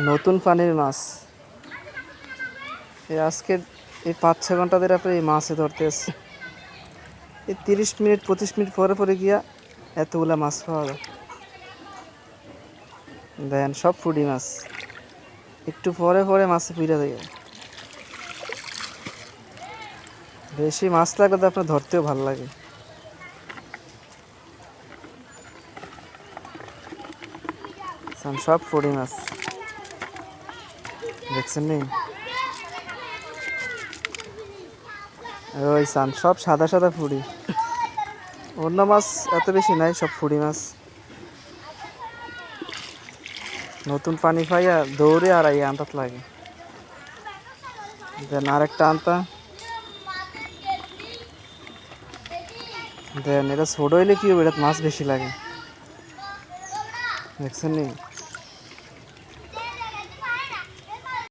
নতুন পানির মাছ। এই আজকের এই 5-6 ঘন্টা ধরে আপনি এই মাছে ধরতে আসছি। এই 30 মিনিট 25 মিনিট পরে পরে গিয়া এতগুলা মাছ পাওয়া যায়। দেখেন সব ফুডি মাছ, একটু পরে পরে মাছে পুড়ে যায়। বেশি মাছ লাগলে তো আপনার ধরতেও ভালো লাগে। সব ফুডি মাছ দেখছেন নি? ওই সান সব সাদা সাদা ফুডি, অন্য মাছ এত বেশি নাই, সব ফুডি মাছ। নতুন পানি পাইয়া দৌড়ে আর এই আনতাত লাগে। দেন আরেকটা আনতা, দেন এটা ছোট হইলে কি হবে, এটা মাছ বেশি লাগে। দেখছেন নি?